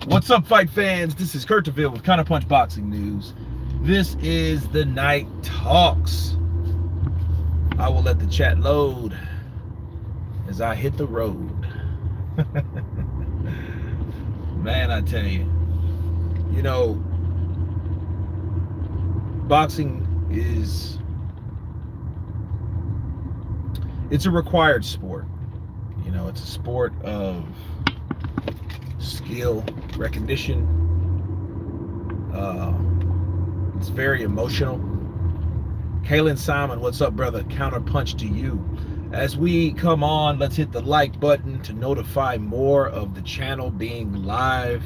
What's up, fight fans? This is Kurt DeVille with Counterpunch Boxing News. This is the Night Talks. I will let the chat load as I hit the road. Man, I tell you, boxing it's a required sport. It's a sport of skill, recognition. It's very emotional. Kalen Simon, what's up, brother? Counterpunch to you. As we come on, let's hit the like button to notify more of the channel being live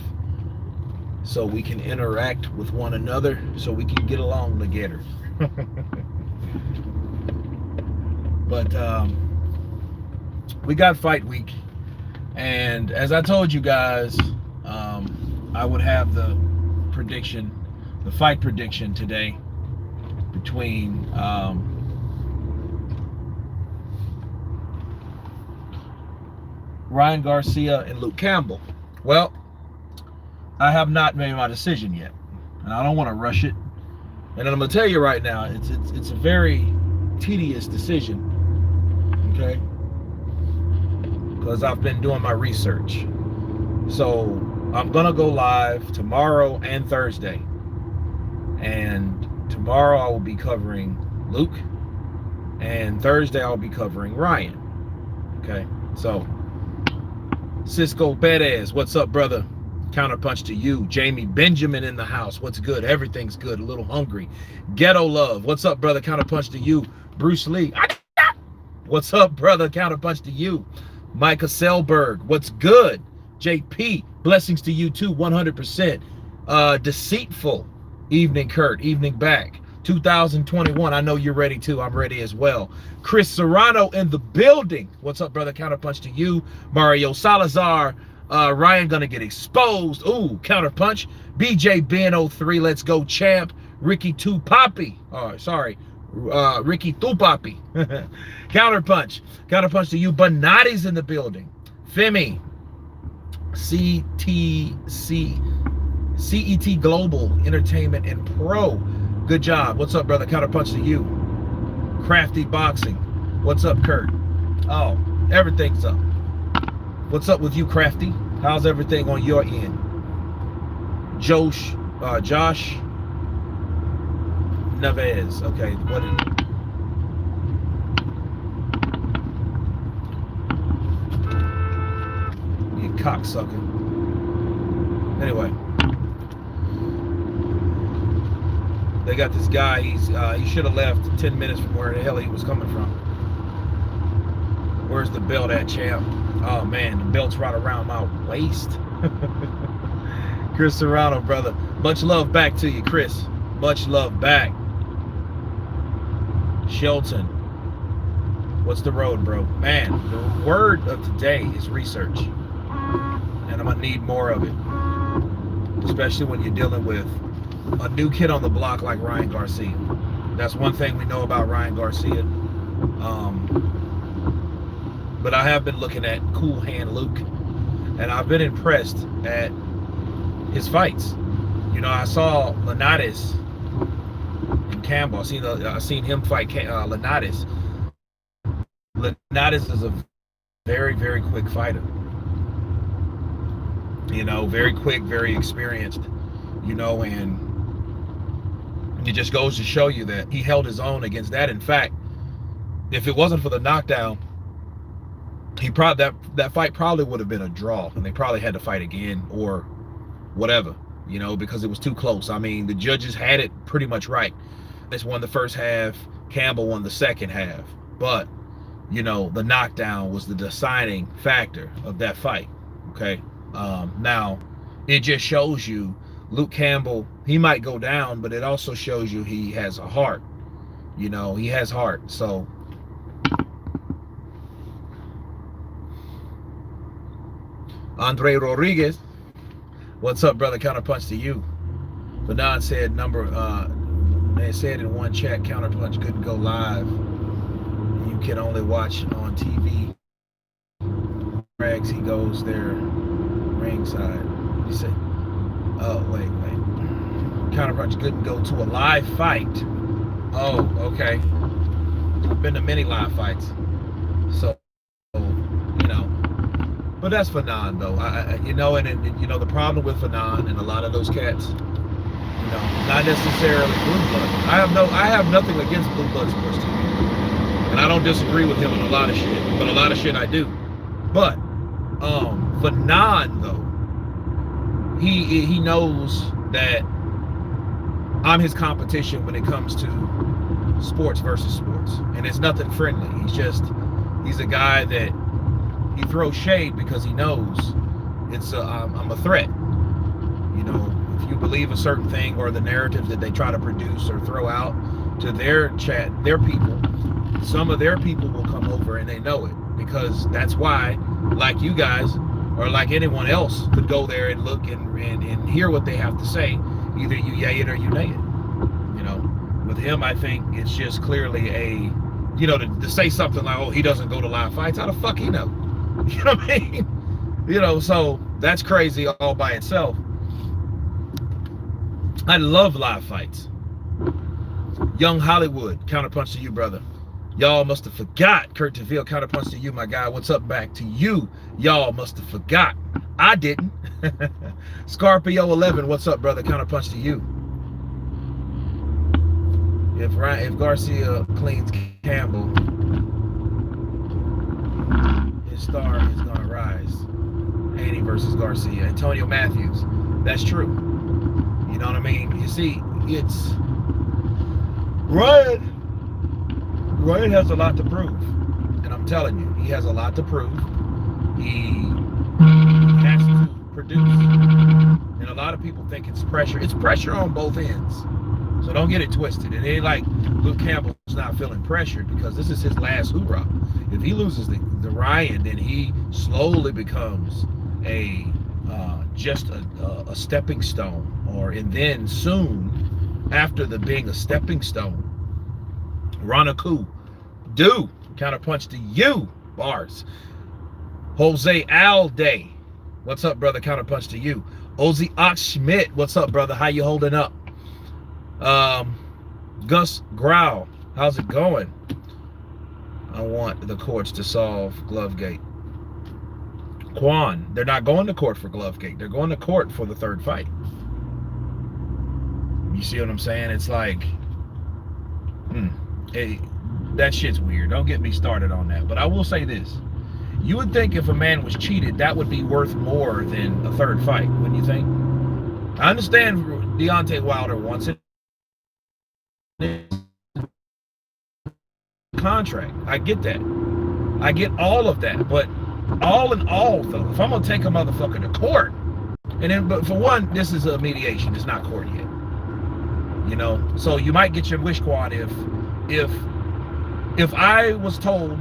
so we can interact with one another, so we can get along together. But we got fight week, and as I told you guys, I would have the fight prediction today between Ryan Garcia and Luke Campbell. Well, I have not made my decision yet, and I don't want to rush it. And I'm going to tell you right now, it's a very tedious decision, okay? Because I've been doing my research. So I'm going to go live tomorrow and Thursday. And tomorrow I will be covering Luke, and Thursday I'll be covering Ryan. Okay, so Cisco Perez, what's up, brother? Counterpunch to you. Jamie Benjamin in the house, what's good? Everything's good, a little hungry. Ghetto Love, what's up, brother? Counterpunch to you. Bruce Lee, what's up, brother? Counterpunch to you. Micah Selberg, what's good? JP, blessings to you too, 100%. Deceitful, evening Kurt, evening back. 2021, I know you're ready too. I'm ready as well. Chris Serrano in the building. What's up, brother? Counterpunch to you. Mario Salazar, Ryan gonna get exposed. Ooh, Counterpunch. BJ Ben 03, let's go champ. Ricky Tupapi. Ricky Tupapi. Counterpunch. Counterpunch to you. Bonatti's in the building. Femi. CET Global Entertainment and Pro. Good job. What's up, brother? Counterpunch to you. Crafty Boxing. What's up, Kurt? Oh, everything's up. What's up with you, Crafty? How's everything on your end? Josh Neves. Okay, what is it? You cocksucker. Anyway, they got this guy. He should have left 10 minutes from where the hell he was coming from. Where's the belt at, champ? Oh man, the belt's right around my waist. Chris Serrano, brother. Much love back to you, Chris. Much love back. Shelton, what's the road, bro? Man, the word of today is research, and I'm gonna need more of it, especially when you're dealing with a new kid on the block like Ryan Garcia. That's one thing we know about Ryan Garcia. But I have been looking at Cool Hand Luke, and I've been impressed at his fights. I saw Linares and Campbell. I seen him fight Linares. Linares is a very, very quick fighter. Very quick, very experienced. And it just goes to show you that he held his own against that. In fact, if it wasn't for the knockdown, that fight probably would have been a draw, and they probably had to fight again or whatever, because it was too close. I mean, the judges had it pretty much right. They won the first half, Campbell won the second half, but the knockdown was the deciding factor of that fight. Okay, now it just shows you Luke Campbell, he might go down, but it also shows you he has a heart. He has heart. So Andre Rodriguez, what's up, brother? Counterpunch to you. Banan said they said in one chat, Counterpunch couldn't go live. You can only watch on TV. Rags, he goes there ringside. He said, Oh, wait. Counterpunch couldn't go to a live fight. Oh, okay. I've been to many live fights. So, but that's Fanon though. And the problem with Fanon and a lot of those cats, not necessarily blue blood. I have nothing against blue blood sports TV, and I don't disagree with him on a lot of shit. But a lot of shit I do. But Fanon though, he knows that I'm his competition when it comes to sports versus sports, and it's nothing friendly. He's a guy that he throws shade because he knows I'm a threat. If you believe a certain thing or the narrative that they try to produce or throw out to their people, some of their people will come over and they know it, because that's why, like you guys or like anyone else, could go there and look and hear what they have to say. Either you yay it or you nay it. With him, I think it's just clearly to say something like, oh, he doesn't go to live fights. How the fuck he know? You know what I mean? So that's crazy all by itself. I love live fights. Young Hollywood, counterpunch to you, brother. Y'all must have forgot. Kurt DeVille, counterpunch to you, my guy. What's up back to you? Y'all must have forgot. I didn't. Scarpio 11, what's up, brother? Counterpunch to you. If Garcia cleans Campbell, his star is gonna rise. Haney versus Garcia. Antonio Matthews. That's true. You know what I mean? You see, it's Ryan has a lot to prove. And I'm telling you, he has a lot to prove. He has to produce. And a lot of people think it's pressure. It's pressure on both ends. So don't get it twisted. It ain't like Luke Campbell's not feeling pressured, because this is his last hoorah. If he loses the Ryan, then he slowly becomes just a stepping stone, and then soon after being a stepping stone, Ranaku, counterpunch to you, bars. Jose Alday, what's up, brother? Counterpunch to you. Ozzy Ox Schmidt, what's up, brother? How you holding up? Gus Growl, how's it going? I want the courts to solve Glovegate. Quan, they're not going to court for Glovegate. They're going to court for the third fight. You see what I'm saying? It's like, hey, that shit's weird. Don't get me started on that. But I will say this. You would think if a man was cheated, that would be worth more than a third fight, wouldn't you think? I understand Deontay Wilder wants it. Contract. I get that. I get all of that. But all in all, though, if I'm going to take a motherfucker to court, but for one, this is a mediation. It's not court yet. So you might get your wish quad if I was told,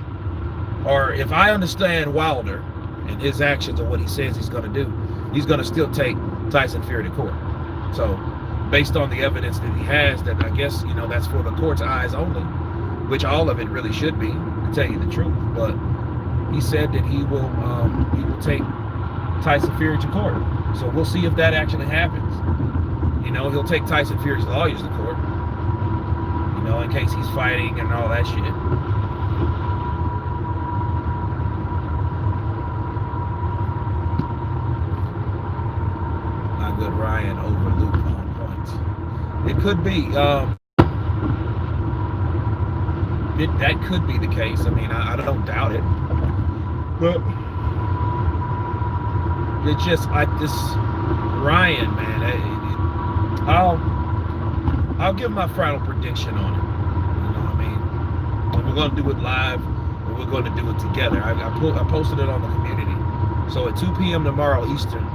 or if I understand Wilder and his actions and what he says he's going to do, he's going to still take Tyson Fury to court. So based on the evidence that he has, that I guess, that's for the court's eyes only, which all of it really should be, to tell you the truth. But he said that he will take Tyson Fury to court. So we'll see if that actually happens. He'll take Tyson Fury's lawyers to court, in case he's fighting and all that shit. Not good Ryan over Luke on points. It could be. That could be the case. I mean, I don't doubt it. But it's just, this Ryan, man, I'll give my final prediction on it. You know what I mean? And we're going to do it live, and we're going to do it together. I posted it on the community. So at 2 p.m. tomorrow Eastern.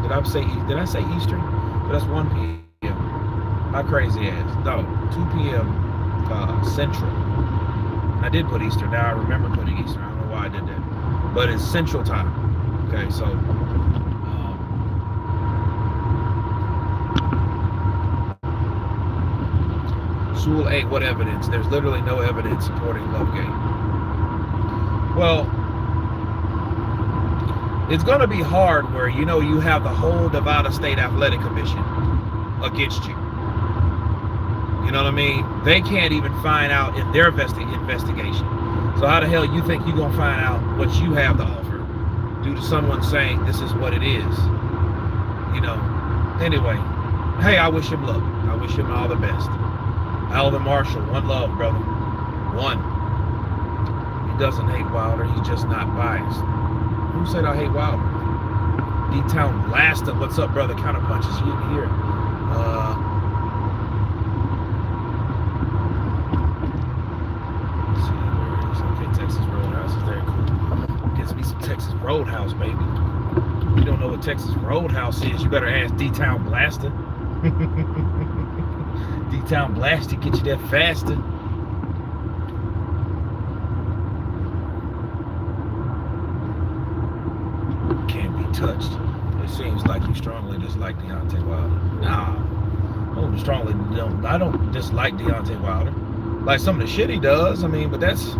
Did I say Eastern? But that's 1 p.m. My crazy ass. No, 2 p.m. Central. I did put Eastern. Now I remember putting Eastern. I don't know why I did that. But it's Central time. Okay, so Sewell 8, what evidence? There's literally no evidence supporting Lovegate. Well, it's going to be hard where, you know, you have the whole Nevada State Athletic Commission against you. You know what I mean? They can't even find out in their investigation. So how the hell you think you're going to find out what you have to offer due to someone saying this is what it is? You know, anyway, hey, I wish him luck. I wish him all the best. Alvin Marshall, one love, brother. One. He doesn't hate Wilder. He's just not biased. Who said I hate Wilder? D-Town Blaster. What's up, brother? Counterpunches. You didn't hear it. Let's see where it is. Okay, Texas Roadhouse is very cool. Gets me some Texas Roadhouse, baby. If you don't know what Texas Roadhouse is, you better ask D-Town Blaster. D-Town Blaster get you there faster. Can't be touched. It seems like you strongly dislike Deontay Wilder. Nah, I don't dislike Deontay Wilder. Like some of the shit he does, I mean, but that's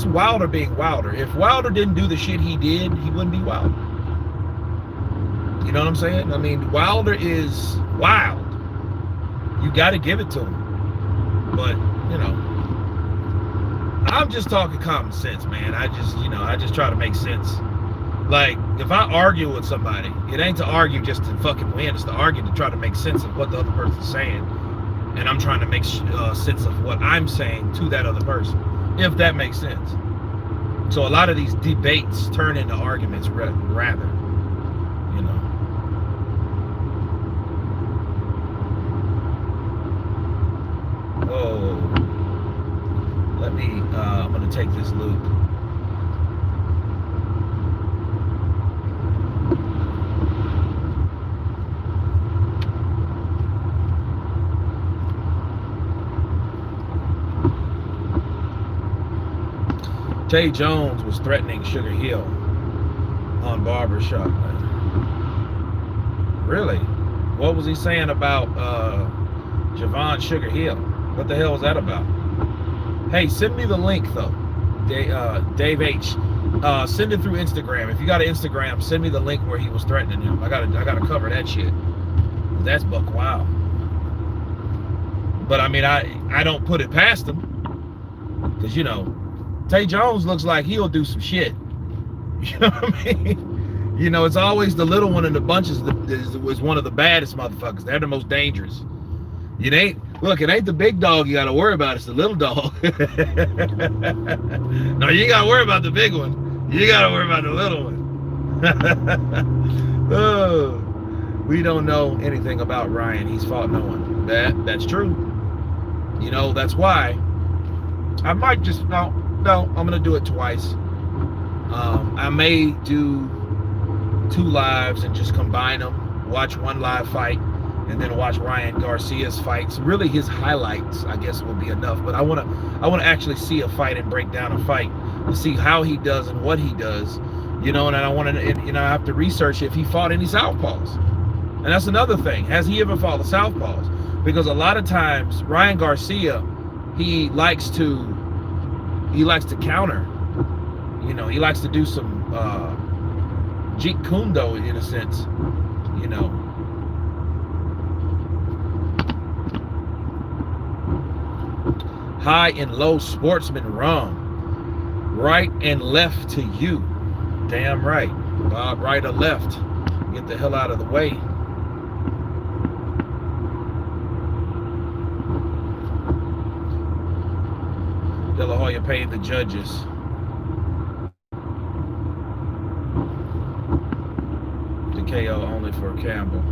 Wilder being Wilder. If Wilder didn't do the shit he did, he wouldn't be Wilder. You know what I'm saying? I mean, Wilder is wild. You got to give it to him. But, you know, I'm just talking common sense, man. I just try to make sense. Like, if I argue with somebody, it ain't to argue just to fucking win. It's to argue to try to make sense of what the other person's saying. And I'm trying to make sense of what I'm saying to that other person, if that makes sense. So a lot of these debates turn into arguments rather, you know. Whoa. Let me, I'm going to take this loop. Tay Jones was threatening Sugar Hill on Barbershop. Really? What was he saying about Javon Sugar Hill? What the hell was that about? Hey, send me the link though, Dave H. Send it through Instagram. If you got an Instagram, send me the link where he was threatening him. I gotta cover that shit. That's buck wild. But I mean, I don't put it past him, because you know, Tay Jones looks like he'll do some shit. You know what I mean? You know, it's always the little one in the bunches is one of the baddest motherfuckers. They're the most dangerous. It ain't the big dog you gotta worry about, it's the little dog. No, you gotta worry about the big one. You gotta worry about the little one. Oh, we don't know anything about Ryan. He's fought no one. That's true. You know, that's why I might just no, I'm gonna do it twice. I may do 2 lives and just combine them, watch one live fight, and then watch Ryan Garcia's fights. Really, his highlights, I guess, will be enough. But I want to actually see a fight and break down a fight to see how he does and what he does. You know, and I want to, you know, I have to research if he fought any southpaws. And that's another thing. Has he ever fought the southpaws? Because a lot of times Ryan Garcia, he likes to counter. You know, he likes to do some Jeet Kune Do in a sense. You know. High and low sportsman rum. Right and left to you. Damn right. Bob, right or left. Get the hell out of the way. De La Hoya paid the judges. The KO only for Campbell.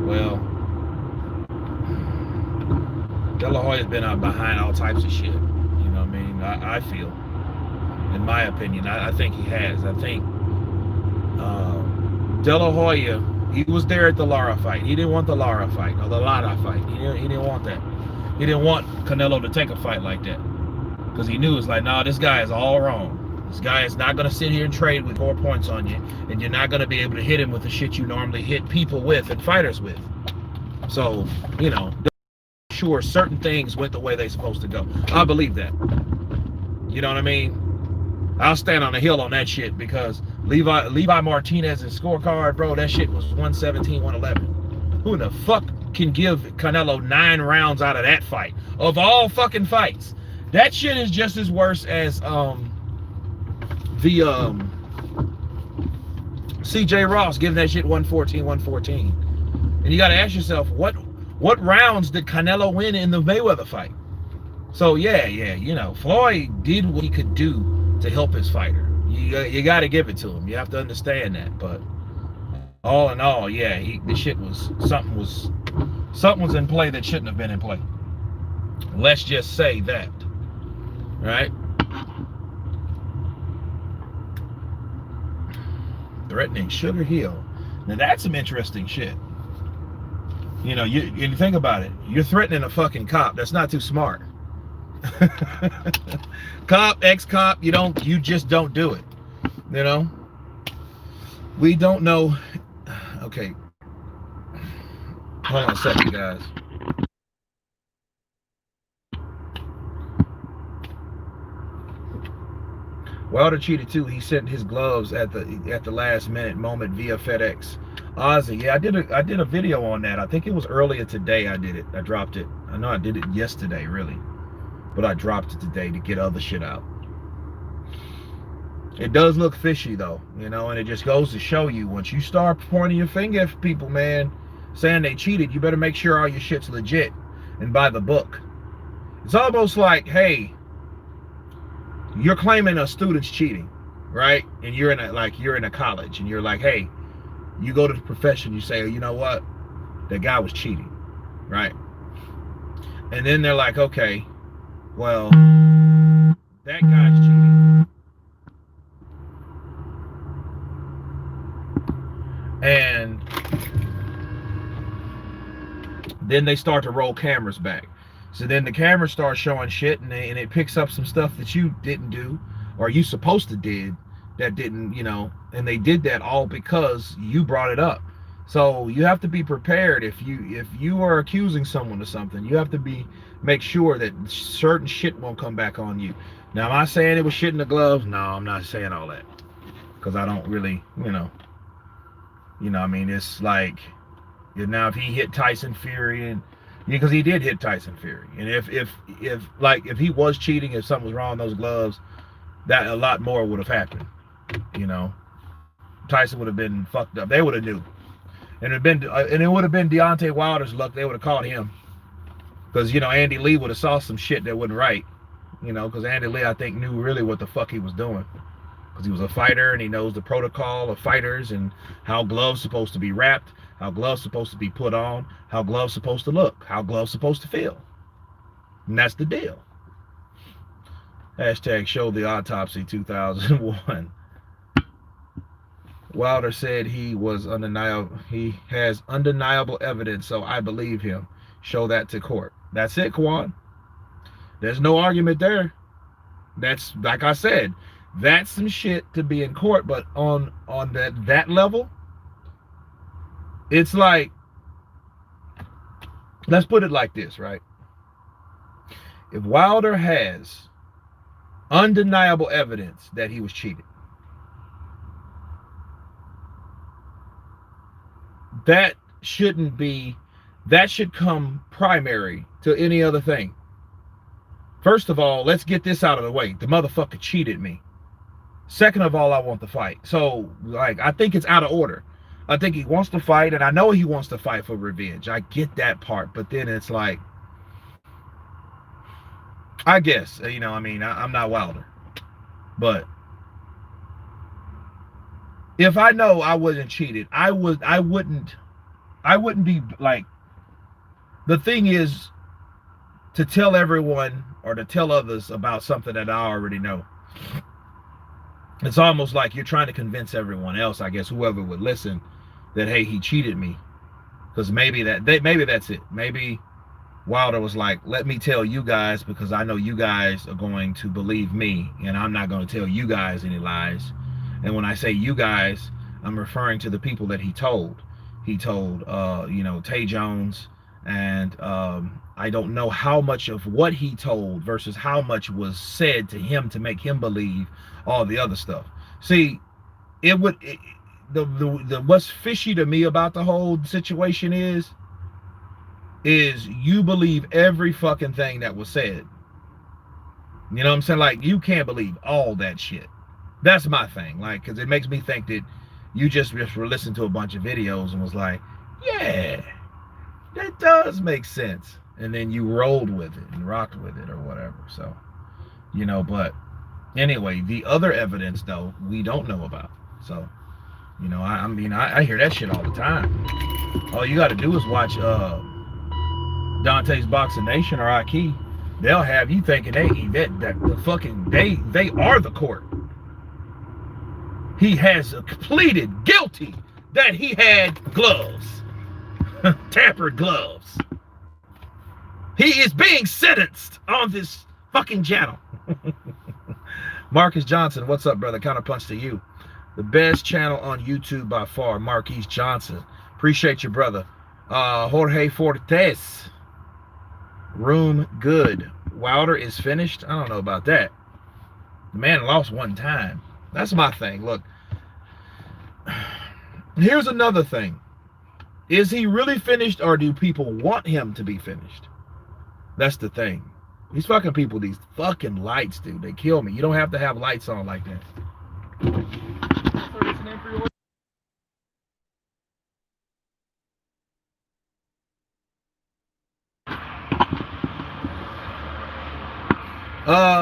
Well, De La Hoya's been out behind all types of shit. You know what I mean? I feel, in my opinion, I think he has. I think De La Hoya, he was there at the Lara fight. He didn't want the Lara fight or the Lara fight. He didn't want that. He didn't want Canelo to take a fight like that, because he knew it's like, nah, this guy is all wrong. This guy is not going to sit here and trade with 4 points on you, and you're not going to be able to hit him with the shit you normally hit people with and fighters with. So, you know, sure, certain things went the way they're supposed to go. I believe that. You know what I mean? I'll stand on the hill on that shit, because Levi Martinez's scorecard, bro, that shit was 117, 111. Who the fuck can give Canelo 9 rounds out of that fight? Of all fucking fights. That shit is just as worse as CJ Ross giving that shit 114, 114. And you gotta ask yourself, what rounds did Canelo win in the Mayweather fight? So yeah, you know, Floyd did what he could do to help his fighter. You got to give it to him. You have to understand that. But all in all, yeah, the shit was something was in play that shouldn't have been in play. Let's just say that, right? Threatening Sugar Hill. Now that's some interesting shit. You know, you think about it. You're threatening a fucking cop. That's not too smart. Cop, ex-cop, you just don't do it. You know? We don't know. Okay. Hold on a second, guys. Wilder cheated too. He sent his gloves at the last moment via FedEx. Ozzy, yeah, I did a video on that. I think it was earlier today. I did it. I dropped it. I know I did it yesterday, really, but I dropped it today to get other shit out. It does look fishy though, you know, and it just goes to show you, once you start pointing your finger at people, man, saying they cheated, you better make sure all your shit's legit and by the book. It's almost like, hey, you're claiming a student's cheating, right? And you're in a college, and you're like, hey, you go to the profession, you say, oh, you know what, that guy was cheating, right? And then they're like, okay, well, that guy's cheating. And then they start to roll cameras back. So then the camera starts showing shit, and it picks up some stuff that you didn't do, or you supposed to did, that didn't, you know, and they did that all because you brought it up. So you have to be prepared. If you are accusing someone of something, you have to make sure that certain shit won't come back on you. Now, am I saying it was shit in the gloves? No, I'm not saying all that, because I don't really, you know, I mean, it's like, now if he hit Tyson Fury, and because he did hit Tyson Fury, and if he was cheating, if something was wrong with those gloves, that a lot more would have happened. You know, Tyson would have been fucked up. They would have knew, and it would have been Deontay Wilder's luck. They would have caught him, because, you know, Andy Lee would have saw some shit that wasn't right. You know, because Andy Lee, I think, knew really what the fuck he was doing, because he was a fighter and he knows the protocol of fighters and how gloves supposed to be wrapped, how gloves supposed to be put on, how gloves supposed to look, how gloves supposed to feel. And that's the deal. Hashtag show the autopsy 2001. Wilder said he has undeniable evidence, so I believe him. Show that to court. That's it, Kwan. There's no argument there. That's, like I said, that's some shit to be in court, but on that level, it's like, let's put it like this, right? If Wilder has undeniable evidence that he was cheated, that should come primary to any other thing. First of all, let's get this out of the way. The motherfucker cheated me. Second of all, I want the fight. So, like, I think it's out of order. I think he wants to fight, and I know he wants to fight for revenge. I get that part, but then it's like, I guess, you know, I mean, I'm not Wilder, but if I know I wasn't cheated, I wouldn't be like, the thing is to tell everyone or to tell others about something that I already know. It's almost like you're trying to convince everyone else, I guess, whoever would listen, that, hey, he cheated me. Because maybe that's it. Maybe Wilder was like, let me tell you guys, because I know you guys are going to believe me, and I'm not going to tell you guys any lies. And when I say you guys, I'm referring to the people that he told. He told, you know, Tay Jones And I don't know how much of what he told versus how much was said to him to make him believe all the other stuff. See, the what's fishy to me about the whole situation is you believe every fucking thing that was said. You know what I'm saying? Like, you can't believe all that shit. That's my thing. Like, because it makes me think that you just were listening to a bunch of videos and was like, yeah, that does make sense. And then you rolled with it and rocked with it or whatever. So, you know, but anyway, the other evidence, though, we don't know about. So, you know, I mean, I hear that shit all the time. All you got to do is watch Dante's Boxing Nation or Aki. They'll have you thinking that the fucking they are the court. He has pleaded guilty that he had gloves, tampered gloves. He is being sentenced on this fucking channel. Marcus Johnson, what's up, brother? Counterpunch to you. The best channel on YouTube by far, Marquise Johnson. Appreciate you, brother. Jorge Fortes. Room good. Wilder is finished? I don't know about that. The man lost one time. That's my thing. Look, here's another thing. Is he really finished, or do people want him to be finished? That's the thing. These fucking people, these fucking lights, dude, they kill me. You don't have to have lights on like that.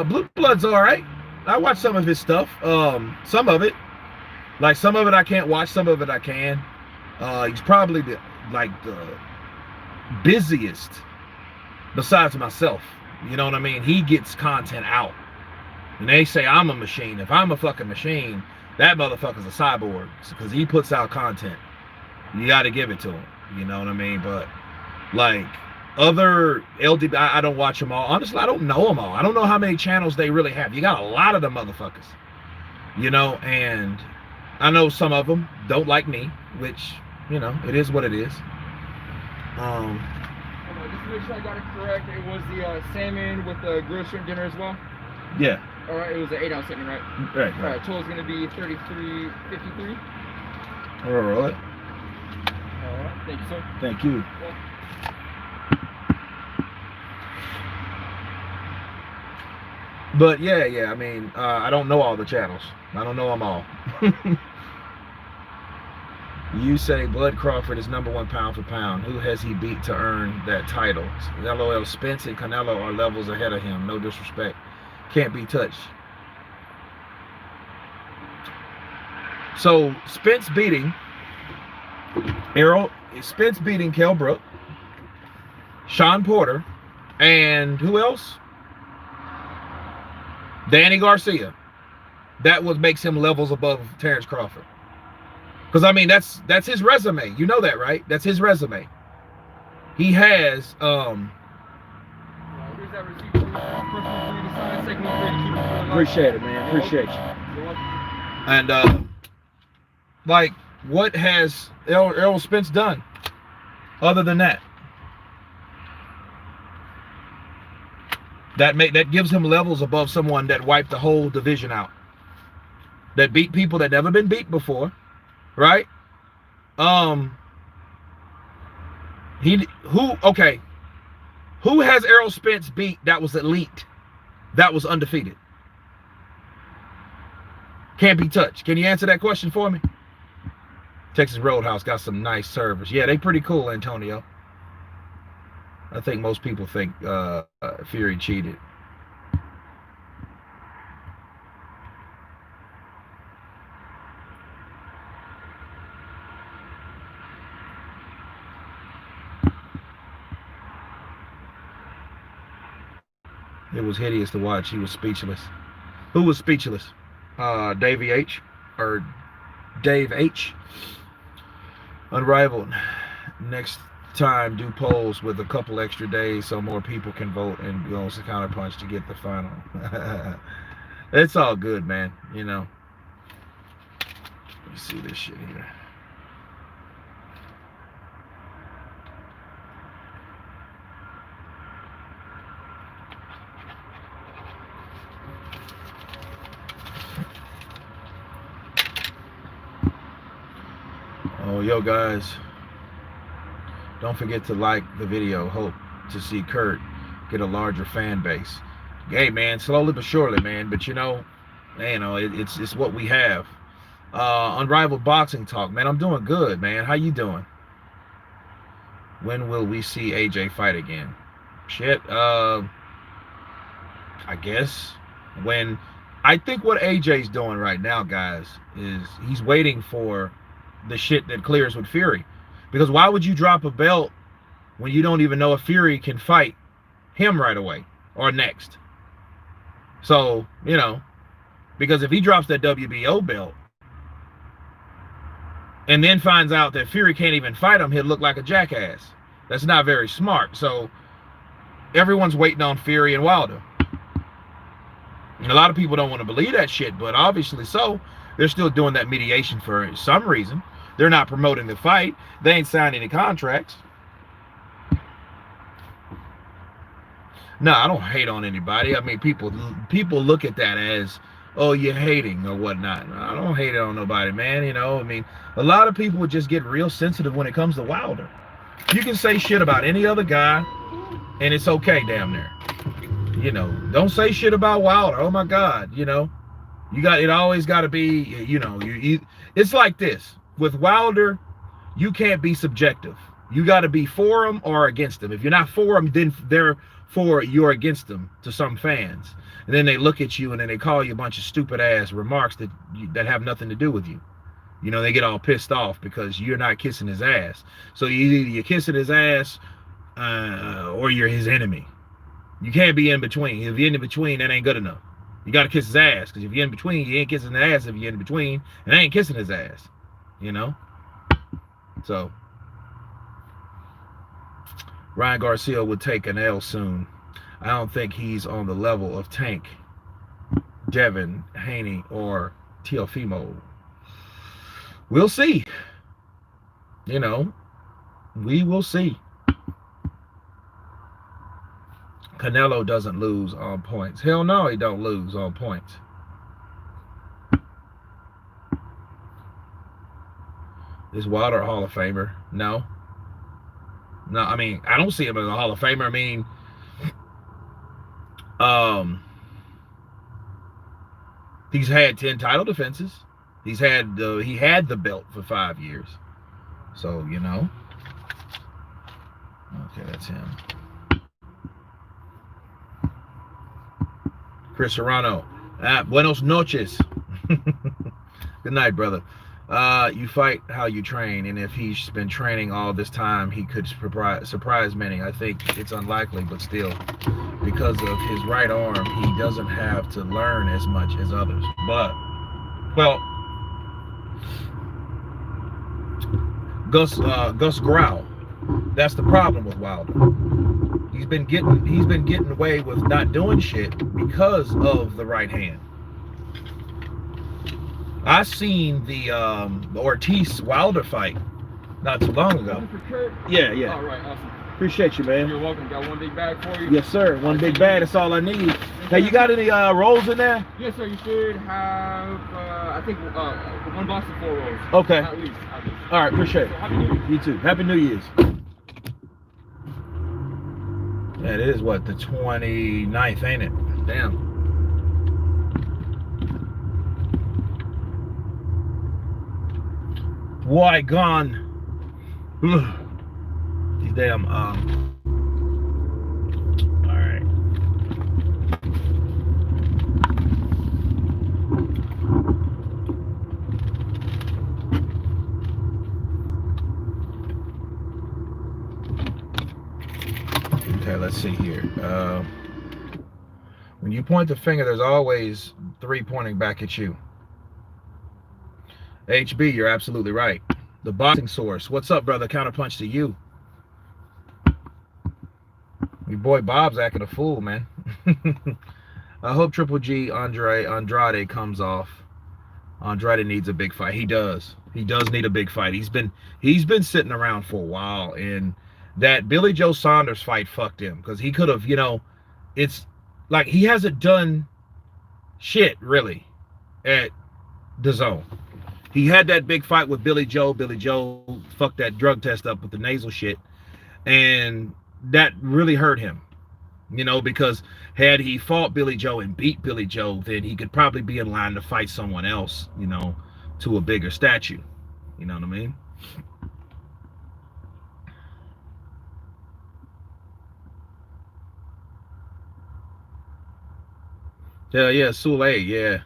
Blue Blood's all right. I watch some of his stuff. Some of it I can't watch. Some of it I can. He's probably the busiest besides myself. You know what I mean? He gets content out. And they say I'm a machine. If I'm a fucking machine, that motherfucker's a cyborg because he puts out content. You got to give it to him. You know what I mean? But like other LDB, I don't watch them all. Honestly, I don't know them all. I don't know how many channels they really have. You got a lot of them motherfuckers. You know, and I know some of them don't like me, which, you know, it is what it is. Just to make sure I got it correct, it was the salmon with the grilled shrimp dinner as well? Yeah. All right, it was an 8-ounce salmon, right? Right. All right, total's going to be $33.53. All right. All right, thank you, sir. Thank you. Yeah. But yeah, I mean, I don't know all the channels. I don't know them all. You say Bud Crawford is #1 pound for pound. Who has he beat to earn that title? LOL, Spence and Canelo are levels ahead of him. No disrespect. Can't be touched. So Spence beating Kell Brook, Sean Porter, and who else? Danny Garcia. That makes him levels above Terrence Crawford. Because I mean that's his resume. You know that, right? That's his resume. He has appreciate it, man. Appreciate you. And like, what has Errol Spence done other than that? That gives him levels above someone that wiped the whole division out. That beat people that never been beat before, right? Who has Errol Spence beat that was elite, that was undefeated? Can't be touched. Can you answer that question for me? Texas Roadhouse got some nice servers. Yeah, they pretty cool, Antonio. I think most people think Fury cheated. It was hideous to watch. He was speechless. Who was speechless? Davey H. Or Dave H. Unrivaled. Next time, do polls with a couple extra days so more people can vote and go to Counterpunch to get the final. It's all good, man. You know. Let me see this shit here. Oh, yo, guys. Don't forget to like the video. Hope to see Kurt get a larger fan base. Hey, man, slowly but surely, man. But it's what we have. Unrivaled boxing talk, man. I'm doing good, man. How you doing? When will we see AJ fight again? Shit. I guess when. I think what AJ's doing right now, guys, is he's waiting for the shit that clears with Fury. Because why would you drop a belt when you don't even know if Fury can fight him right away or next? So, because if he drops that WBO belt and then finds out that Fury can't even fight him, he'll look like a jackass. That's not very smart. So everyone's waiting on Fury and Wilder. And a lot of people don't want to believe that shit, but obviously so. They're still doing that mediation for some reason. They're not promoting the fight. They ain't signed any contracts. No, I don't hate on anybody. I mean, people look at that as, oh, you're hating or whatnot. I don't hate on nobody, man. I mean, a lot of people would just get real sensitive when it comes to Wilder. You can say shit about any other guy, and it's okay damn near. Don't say shit about Wilder. Oh my God, it always got to be, it's like this. With Wilder, you can't be subjective. You got to be for him or against him. If you're not for him, then therefore you're against him to some fans. And then they look at you and then they call you a bunch of stupid ass remarks that have nothing to do with you. They get all pissed off because you're not kissing his ass. So either you're kissing his ass or you're his enemy. You can't be in between. If you're in between, that ain't good enough. You got to kiss his ass, because if you're in between, you ain't kissing the ass. If you're in between, and I ain't kissing his ass. So Ryan Garcia would take an L soon. I don't think he's on the level of Tank, Devin, Haney, or Teofimo. We'll see. We will see. Canelo doesn't lose on points. Hell no, he don't lose on points. Is Wilder a Hall of Famer? No. No, I mean, I don't see him as a Hall of Famer. I mean, he's had 10 title defenses. He had the belt for 5 years. So, Okay, that's him. Chris Serrano. Buenos noches. Good night, brother. You fight how you train, and if he's been training all this time, he could surprise many. I think it's unlikely, but still, because of his right arm, he doesn't have to learn as much as others. But, well, Gus Grau. That's the problem with Wilder. He's been getting away with not doing shit because of the right hand. I seen the Ortiz Wilder fight not too long ago. Yeah. All right, awesome. Appreciate you, man. You're welcome. Got one big bag for you. Yes, sir. One big bag. That's all I need. Hey, you got any rolls in there? Yes, sir. You should have. I think 1 box of 4 rolls. Okay. At least. All right. Appreciate it. So, Happy New Year. You too. Happy New Year's. Yeah, it is what, the 29th, ain't it? Damn. Why gone? These damn all right. Okay, let's see here. When you point the finger, there's always 3 pointing back at you. HB, you're absolutely right. The boxing source. What's up, brother? Counterpunch to you. Your boy Bob's acting a fool, man. I hope Triple G Andrade comes off. Andrade needs a big fight. He does. He does need a big fight. He's been sitting around for a while, and that Billy Joe Saunders fight fucked him, because he could have, it's like he hasn't done shit really at the zone. He had that big fight with Billy Joe. Billy Joe fucked that drug test up with the nasal shit, and that really hurt him. You know, because had he fought Billy Joe and beat Billy Joe, then he could probably be in line to fight someone else, you know, to a bigger statue. You know what I mean? Hell yeah, Sule, yeah.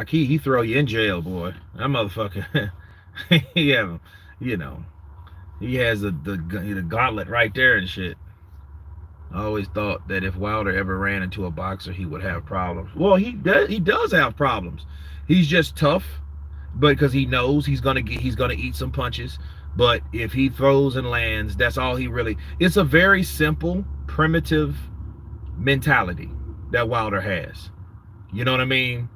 He throw you in jail, boy. That motherfucker. Yeah, you know, he has the gauntlet right there and shit. I always thought that if Wilder ever ran into a boxer, he would have problems. Well, he does have problems. He's just tough, but because he knows he's gonna eat some punches. But if he throws and lands, that's all he really. It's a very simple, primitive mentality that Wilder has. You know what I mean?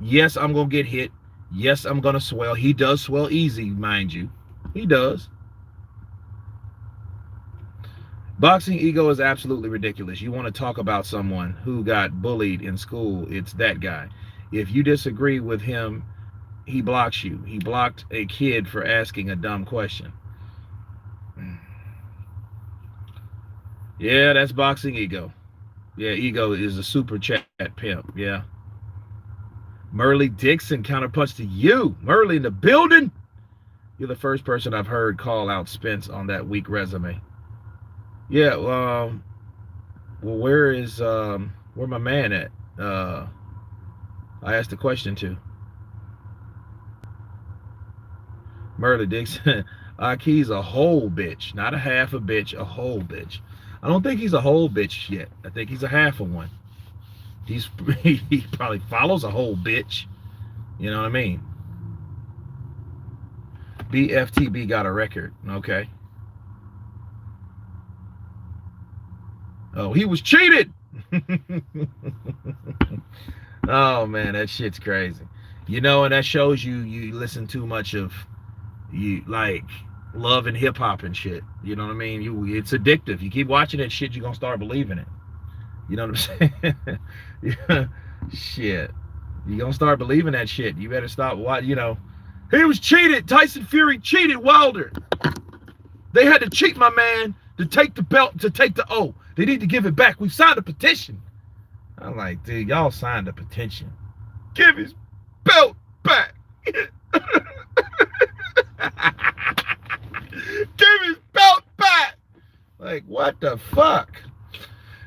Yes, I'm gonna get hit. Yes, I'm gonna swell. He does swell easy, mind you. He does. Boxing ego is absolutely ridiculous. You want to talk about someone who got bullied in school, it's that guy. If you disagree with him, he blocks you. He blocked a kid for asking a dumb question. Yeah, that's boxing ego. Yeah, ego is a super chat pimp. Yeah. Merle Dixon, counterpunch to you. Merle in the building. You're the first person I've heard call out Spence on that weak resume. Yeah, well, where my man at? I asked the question to Merle Dixon. He's a whole bitch, not a half a bitch, a whole bitch. I don't think he's a whole bitch yet. I think he's a half of one. He probably follows a whole bitch. You know what I mean? BFTB got a record. Okay. Oh, he was cheated. Oh man, that shit's crazy. You know, and that shows you listen too much of you like love and hip hop and shit. You know what I mean? It's addictive. You keep watching that shit, you're gonna start believing it. You know what I'm saying? Yeah. Shit. You're gonna start believing that shit. You better stop what you know. He was cheated. Tyson Fury cheated Wilder. They had to cheat my man to take the belt, to take the O. They need to give it back. We signed a petition. I'm like, dude, y'all signed a petition. Give his belt back. Give his belt back. Like, what the fuck?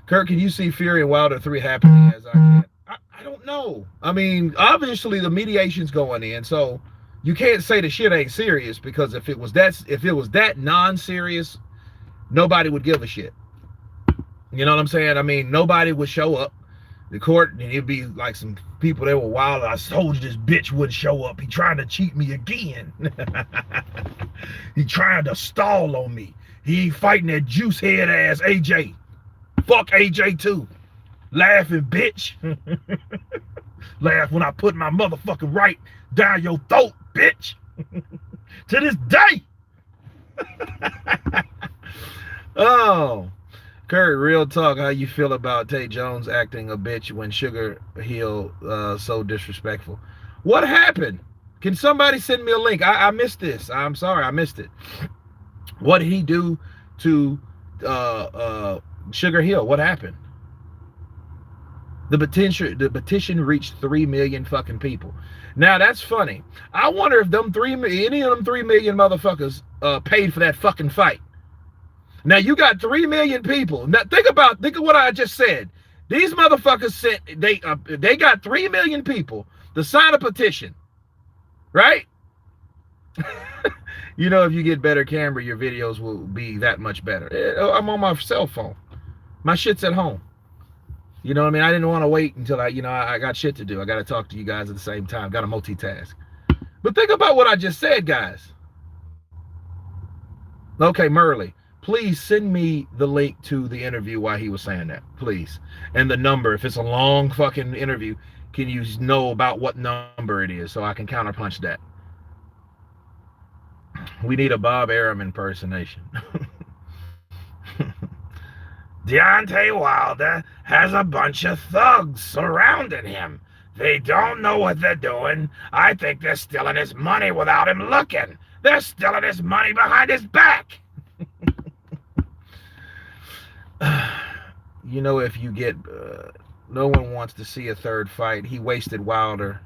Kirk, can you see Fury and Wilder 3 happening as I can? I don't know. I mean, obviously the mediation's going in, so you can't say the shit ain't serious, because if it was that non-serious, nobody would give a shit. You know what I'm saying? I mean, nobody would show up. The court, and it'd be like some people that were wild. I told you this bitch wouldn't show up. He trying to cheat me again. He trying to stall on me. He ain't fighting that juice head ass AJ. Fuck AJ too. Laughing bitch. Laugh when I put my motherfucking right down your throat, bitch. To this day. Oh. Kurt, real talk, how you feel about Tate Jones acting a bitch when Sugar Hill so disrespectful? What happened? Can somebody send me a link? I missed this. I'm sorry, I missed it. What did he do to Sugar Hill? What happened? The petition reached 3 million fucking people. Now that's funny. I wonder if any of them 3 million motherfuckers paid for that fucking fight. Now you got 3 million people. Now think of what I just said. These motherfuckers they got 3 million people to sign a petition, right? You know, if you get better camera, your videos will be that much better. I'm on my cell phone. My shit's at home. You know what I mean? I didn't want to wait until I got shit to do. I got to talk to you guys at the same time. Got to multitask. But think about what I just said, guys. Okay, Merle. Please send me the link to the interview while he was saying that, please. And the number, if it's a long fucking interview, can you know about what number it is so I can counterpunch that? We need a Bob Arum impersonation. Deontay Wilder has a bunch of thugs surrounding him. They don't know what they're doing. I think they're stealing his money without him looking. They're stealing his money behind his back. You know, if you get... no one wants to see a third fight. He wasted Wilder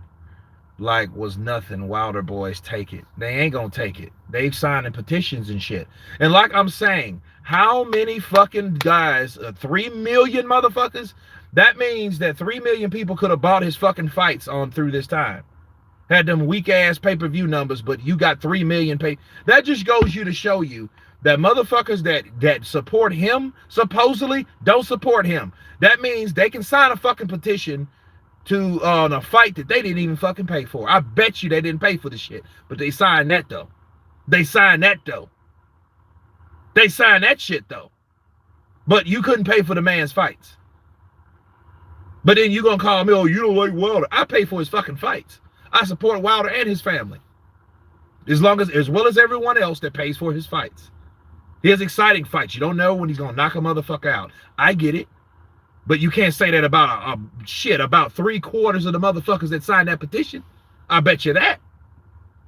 like was nothing. Wilder boys take it. They ain't gonna take it. They've signed petitions and shit. And like I'm saying, how many fucking guys, 3 million motherfuckers? That means that 3 million people could have bought his fucking fights on through this time. Had them weak ass pay-per-view numbers, but you got 3 million pay. That just goes you to show you that motherfuckers that support him supposedly don't support him. That means they can sign a fucking petition to on a fight that they didn't even fucking pay for. I bet you they didn't pay for the shit, but they signed that though. They signed that though. They signed that shit though. But you couldn't pay for the man's fights. But then you gonna call me, oh, you don't like Wilder. I pay for his fucking fights. I support Wilder and his family. As well as everyone else that pays for his fights. He has exciting fights. You don't know when he's gonna knock a motherfucker out. I get it. But you can't say that about about 3/4 of the motherfuckers that signed that petition. I bet you that.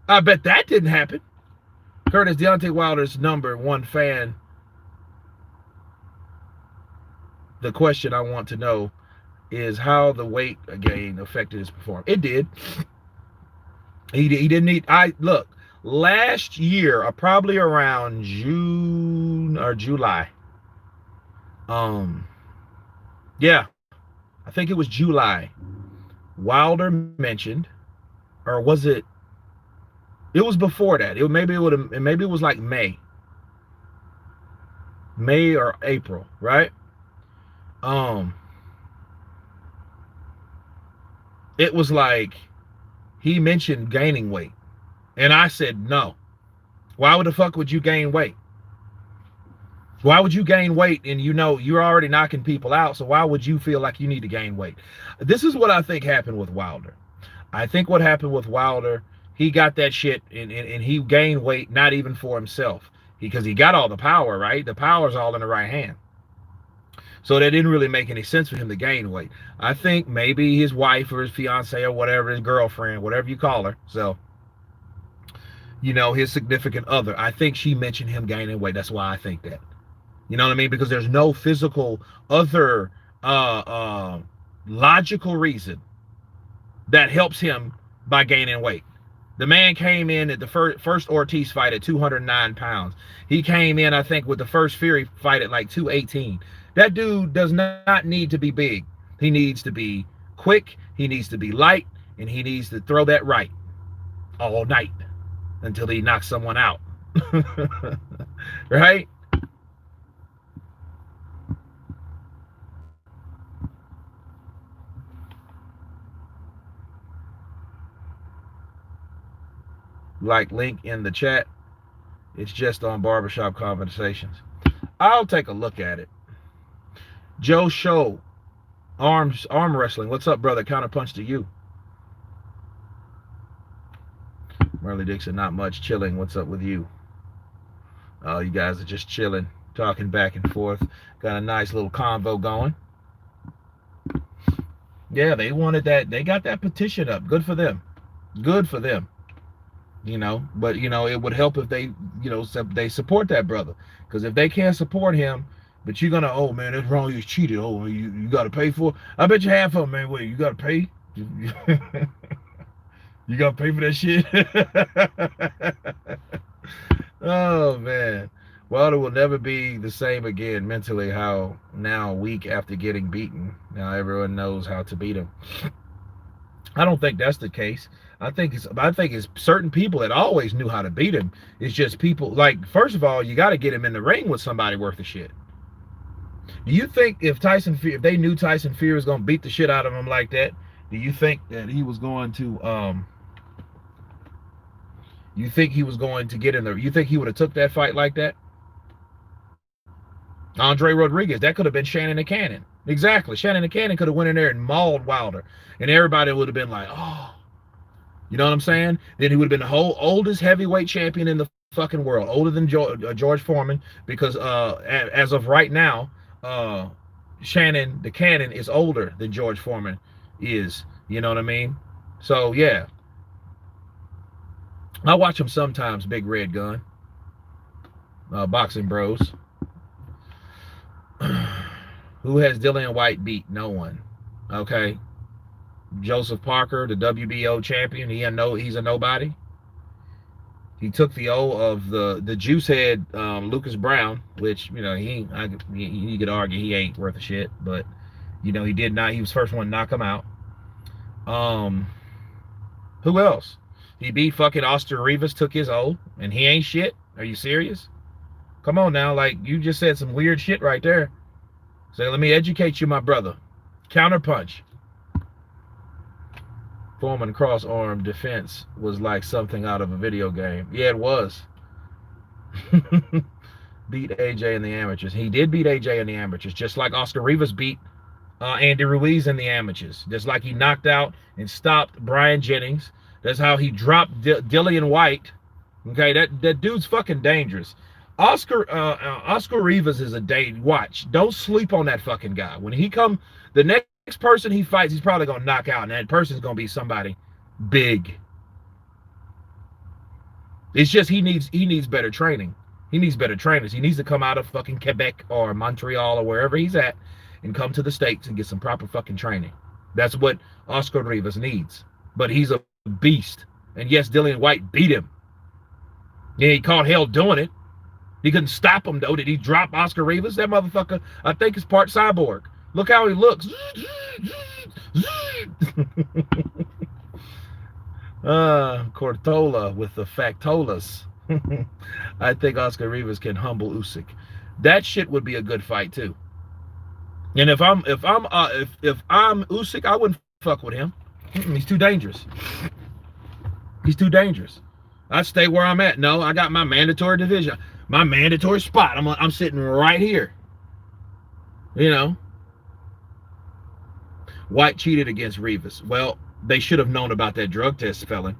I bet that didn't happen. Curtis, Deontay Wilder's #1 fan. The question I want to know is how the weight gain affected his performance. It did. He didn't need. Look, last year, probably around June or July. Yeah, I think it was July. Wilder mentioned, or was it? It was before that. Maybe it was like May or April, right? It was like he mentioned gaining weight, and I said no. Why the fuck would you gain weight? Why would you gain weight and you know you're already knocking people out, so why would you feel like you need to gain weight? This is what I think happened with Wilder. I think what happened with Wilder, he got that shit and he gained weight not even for himself. Because he got all the power, right? The power's all in the right hand. So that didn't really make any sense for him to gain weight. I think maybe his wife or his fiance or whatever, his girlfriend, whatever you call her, so, you know, his significant other, I think she mentioned him gaining weight. That's why I think that. You know what I mean? Because there's no physical other logical reason that helps him by gaining weight. The man came in at the first Ortiz fight at 209 pounds. He came in, I think, with the first Fury fight at like 218. That dude does not need to be big. He needs to be quick, he needs to be light, and he needs to throw that right all night until he knocks someone out. Right? Like link in the chat. It's just on Barbershop Conversations. I'll take a look at it. Joe Show, arm wrestling. What's up, brother? Counterpunch to you. Marley Dixon, not much, chilling. What's up with you? Oh, you guys are just chilling, talking back and forth. Got a nice little convo going. Yeah, they wanted that. They got that petition up. Good for them. Good for them. You know, but you know, it would help if they, you know, they support that brother. Because if they can't support him, but you're gonna, oh man, that's wrong, you cheated. Oh, you gotta pay for it. I bet you half of them, man. Wait, you gotta pay? You gotta pay for that shit? Oh man. Wilder will never be the same again mentally. How now, a week after getting beaten, now everyone knows how to beat him. I don't think that's the case. I think it's certain people that always knew how to beat him. It's just people, like, first of all, you got to get him in the ring with somebody worth of shit. Do you think if they knew Tyson Fury was going to beat the shit out of him like that, do you think that he was going to, you think he was going to get in there? You think he would have took that fight like that? Andre Rodriguez, that could have been Shannon the Cannon. Exactly. Shannon the Cannon could have went in there and mauled Wilder. And everybody would have been like, oh. You know what I'm saying? Then he would have been the whole oldest heavyweight champion in the fucking world. Older than George Foreman. Because as of right now, Shannon the Cannon is older than George Foreman is You know what I mean? So yeah, I watch him sometimes. Big Red Gun, Boxing Bros. Who has Dillian White beat? No one. Okay. Joseph Parker, the WBO champion. He's a nobody. He took the O of the juice head Lucas Brown, which you could argue he ain't worth a shit, but he did not. He was the first one to knock him out. Who else? He beat fucking Oscar Rivas, took his O, and he ain't shit. Are you serious? Come on now, like you just said some weird shit right there. So let me educate you, my brother. Counterpunch. Foreman cross-arm defense was like something out of a video game. Yeah, it was. Beat AJ in the amateurs. He did beat AJ in the amateurs, just like Oscar Rivas beat Andy Ruiz in the amateurs. Just like he knocked out and stopped Brian Jennings. That's how he dropped Dillian White. Okay, that dude's fucking dangerous. Oscar Rivas is a day. Watch, don't sleep on that fucking guy. When he come, the next person he fights, he's probably gonna knock out, and that person's gonna be somebody big. It's just he needs better training. He needs better trainers. He needs to come out of fucking Quebec or Montreal or wherever he's at and come to the States and get some proper fucking training. That's what Oscar Rivas needs. But he's a beast. And yes, Dillian White beat him. Yeah, he caught hell doing it. He couldn't stop him, though. Did he drop Oscar Rivas? That motherfucker, I think, is part cyborg. Look how he looks. Cortola with the factolas. I think Oscar Rivas can humble Usyk. That shit would be a good fight too. And if I'm Usyk, I wouldn't fuck with him. He's too dangerous. He's too dangerous. I stay where I'm at. No, I got my mandatory division, my mandatory spot. I'm sitting right here. You know. White cheated against Rivas. Well, they should have known about that drug test, felon.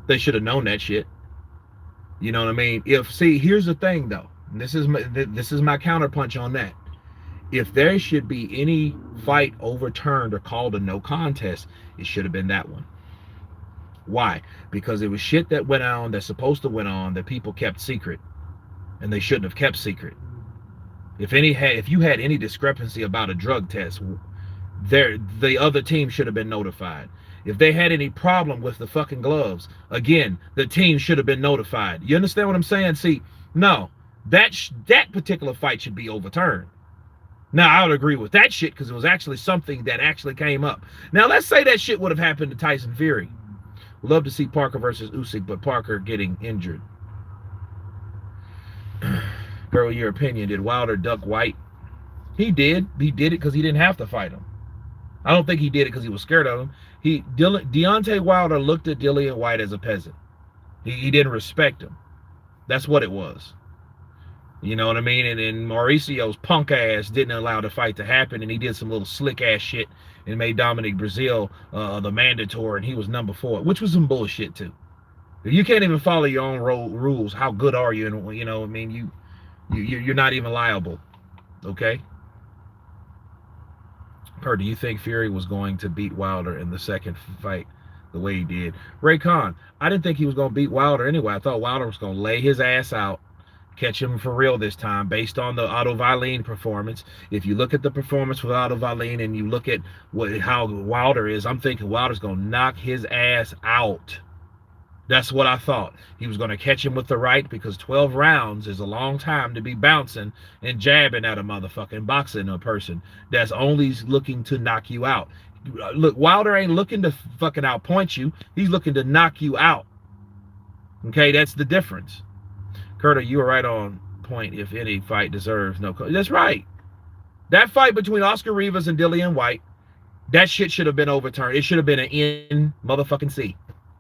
They should have known that shit. You know what I mean? Here's the thing though. This is my counterpunch on that. If there should be any fight overturned or called a no contest, it should have been that one. Why? Because it was shit that went on that's supposed to went on that people kept secret, and they shouldn't have kept secret. If you had any discrepancy about a drug test, the other team should have been notified. If they had any problem with the fucking gloves, again, the team should have been notified. You understand what I'm saying? See, no, that particular fight should be overturned. Now, I would agree with that shit because it was actually something that actually came up. Now, let's say that shit would have happened to Tyson Fury. Love to see Parker versus Usyk, but Parker getting injured. Girl, your opinion, did Wilder duck White? He did. He did it because he didn't have to fight him. I don't think he did it because he was scared of him. Deontay Wilder looked at Dillian White as a peasant. He didn't respect him. That's what it was. You know what I mean? And Mauricio's punk ass didn't allow the fight to happen, and he did some little slick ass shit and made Dominic Brazil the mandatory, and he was number 4, which was some bullshit too. If you can't even follow your own rules, how good are you? And you know, I mean, you're not even liable. Okay. Do you think Fury was going to beat Wilder in the second fight the way he did? Ray Khan, I didn't think he was going to beat Wilder anyway. I thought Wilder was going to lay his ass out, catch him for real this time based on the Otto Wallin performance. If you look at the performance with Otto Wallin and you look at how Wilder is, I'm thinking Wilder's going to knock his ass out. That's what I thought. He was going to catch him with the right because 12 rounds is a long time to be bouncing and jabbing at a motherfucking boxing a person that's only looking to knock you out. Look, Wilder ain't looking to fucking outpoint you. He's looking to knock you out. Okay, that's the difference. Curtis, you were right on point. If any fight deserves no... That's right. That fight between Oscar Rivas and Dillian White, that shit should have been overturned. It should have been an N motherfucking C.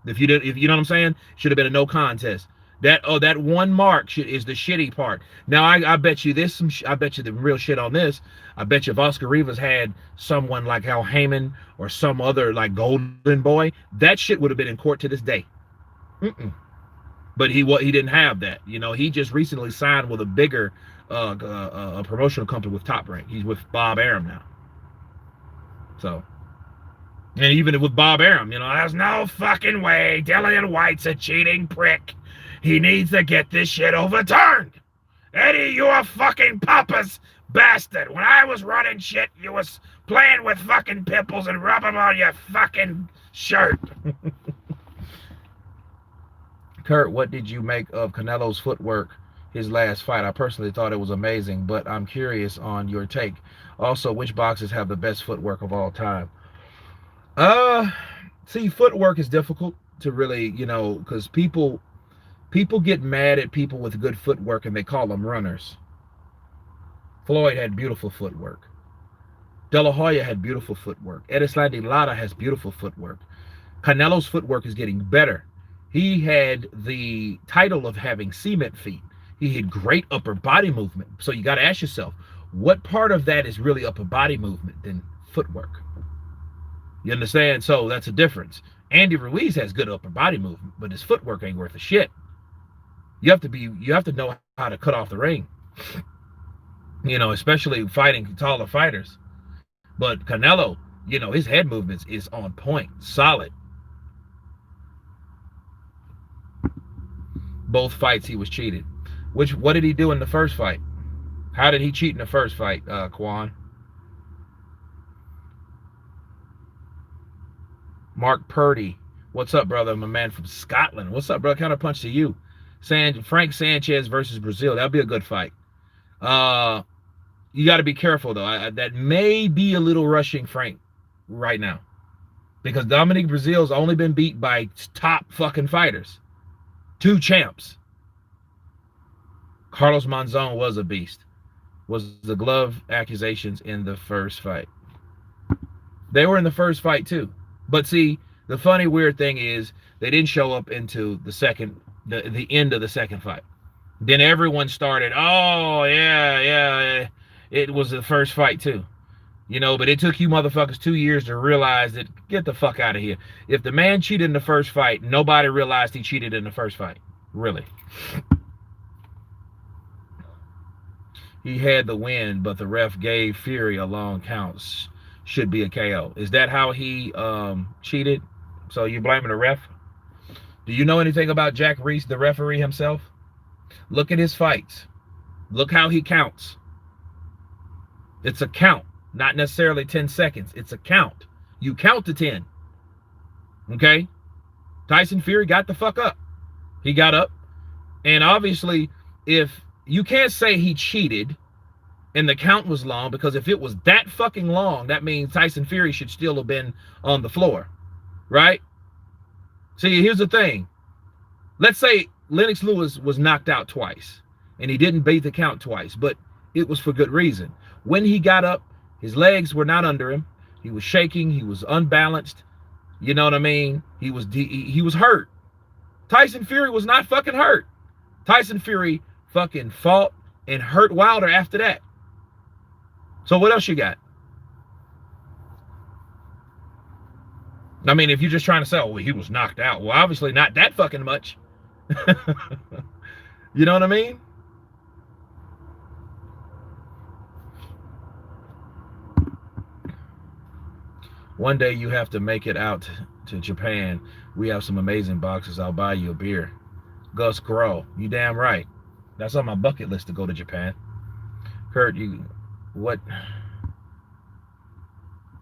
If you know what I'm saying, should have been a no contest. That one mark is the shitty part. Now I bet you this I bet you the real shit on this. I bet you if Oscar Rivas had someone like Al Heyman or some other like Golden Boy, that shit would have been in court to this day. But he didn't have that. You know, he just recently signed with a bigger a promotional company with Top Rank. He's with Bob Arum now. So And even with Bob Arum, there's no fucking way Dillian White's a cheating prick. He needs to get this shit overturned. Eddie, you a fucking pompous bastard. When I was running shit, you was playing with fucking pimples and rub them on your fucking shirt. Kurt, what did you make of Canelo's footwork, his last fight? I personally thought it was amazing, but I'm curious on your take. Also, which boxers have the best footwork of all time? See, footwork is difficult to really, because people get mad at people with good footwork and they call them runners. Floyd had beautiful footwork. De La Hoya had beautiful footwork. Erislandy Lara has beautiful footwork. Canelo's footwork is getting better. He had the title of having cement feet. He had great upper body movement. So you got to ask yourself, what part of that is really upper body movement than footwork? You understand? So that's a difference. Andy Ruiz has good upper body movement, but his footwork ain't worth a shit. You have to know how to cut off the ring. Especially fighting taller fighters. But Canelo, his head movements is on point, solid. Both fights he was cheated. What did he do in the first fight? How did he cheat in the first fight, Quan? Mark Purdy. What's up, brother? I'm a man from Scotland. What's up, brother? Counterpunch to you. Frank Sanchez versus Brazil. That'll be a good fight. You got to be careful, though. That may be a little rushing Frank right now. Because Dominic Brazil's only been beat by top fucking fighters. 2 champs. Carlos Monzon was a beast. Was the glove accusations in the first fight? They were in the first fight, too. But see, the funny, weird thing is they didn't show up into the end of the second fight. Then everyone started, oh, yeah, it was the first fight too. But it took you motherfuckers 2 years to realize that, get the fuck out of here. If the man cheated in the first fight, nobody realized he cheated in the first fight. Really. He had the win, but the ref gave Fury a long count. Should be a KO. Is that how he cheated? So you're blaming the ref? Do you know anything about Jack Reese, the referee himself? Look at his fights. Look how he counts. It's a count, not necessarily 10 seconds. It's a count. You count to 10. Okay? Tyson Fury got the fuck up. He got up. And obviously, if you can't say he cheated and the count was long, because if it was that fucking long, that means Tyson Fury should still have been on the floor. Right? See, here's the thing. Let's say Lennox Lewis was knocked out twice and he didn't beat the count twice, but it was for good reason. When he got up, his legs were not under him. He was shaking. He was unbalanced. You know what I mean? He was hurt. Tyson Fury was not fucking hurt. Tyson Fury fucking fought and hurt Wilder after that. So what else you got? I mean, if you're just trying to say, oh, well, he was knocked out. Well, obviously not that fucking much. You know what I mean? One day you have to make it out to Japan. We have some amazing boxers. I'll buy you a beer. Gus Grow. You damn right. That's on my bucket list to go to Japan. Kurt, what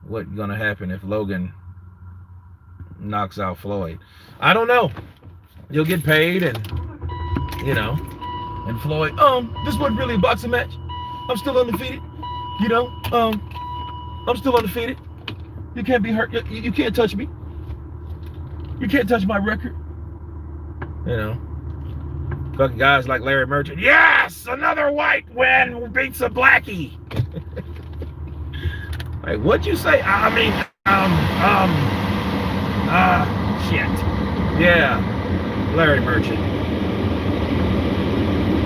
gonna happen if Logan knocks out Floyd? I don't know. You'll get paid and and Floyd, this wasn't really a boxing match. I'm still undefeated. I'm still undefeated. You can't be hurt. You can't touch me. You can't touch my record. Fucking guys like Larry Merchant. Yes, another white win beats a blackie. Like, what'd you say? Shit. Yeah, Larry Merchant.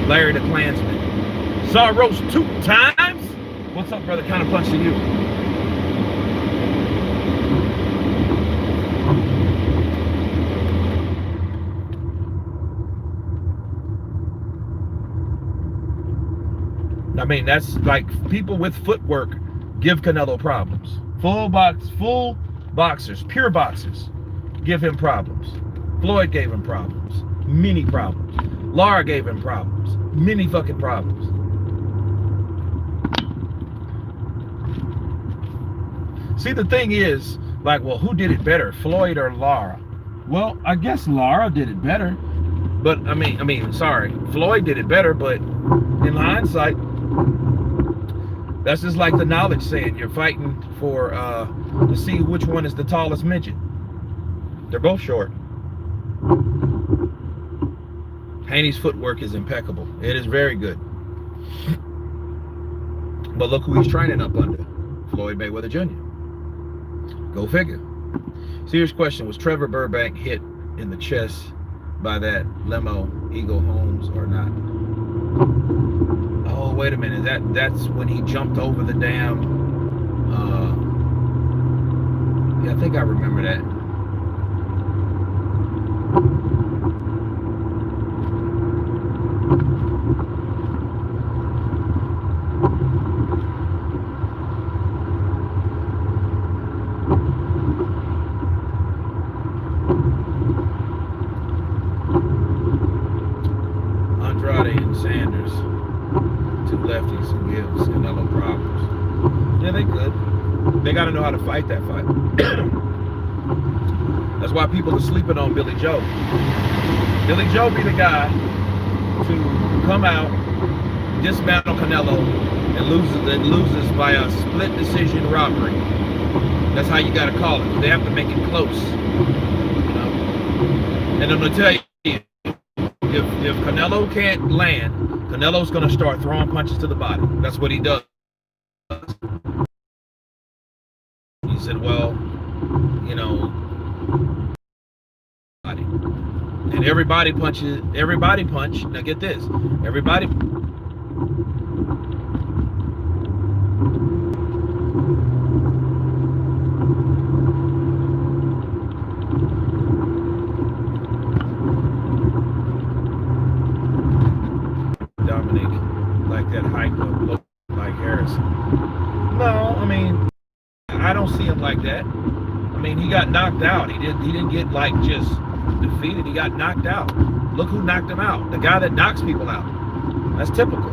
Larry the Klansman. Saw roast 2 times. What's up, brother? Counterpunch to you. I mean, that's like people with footwork give Canelo problems. Full boxers, pure boxers, give him problems. Floyd gave him problems, many problems. Lara gave him problems, many fucking problems. See, the thing is, like, well, who did it better, Floyd or Lara? Well, I guess Lara did it better, but I mean, sorry, Floyd did it better, but in hindsight, that's just like the knowledge saying you're fighting for to see which one is the tallest midget. They're both short. Haney's footwork is impeccable. It is very good. But look who he's training up under. Floyd Mayweather Jr. Go figure. Serious question, was Trevor Burbank hit in the chest by that limo, Eagle Holmes, or not? Oh, wait a minute. That's when he jumped over the damn... yeah, I think I remember that. Andrade and Sanders, two lefties who gives Canelo problems. Yeah, they could. They got to know how to fight that fight. That's why people are sleeping on Billy Joe. Billy Joe be the guy to come out, dismantle Canelo, and loses by a split decision robbery. That's how you got to call it. They have to make it close. You know? And I'm gonna tell you, if Canelo can't land, Canelo's gonna start throwing punches to the body. That's what he does. He said, well, you know, and everybody punch. Now get this, everybody. Dominic, like that hike up, look like Harrison. No, I mean, I don't see him like that. I mean, he got knocked out. He didn't get like just defeated. He got knocked out. Look who knocked him out. The guy that knocks people out. That's typical.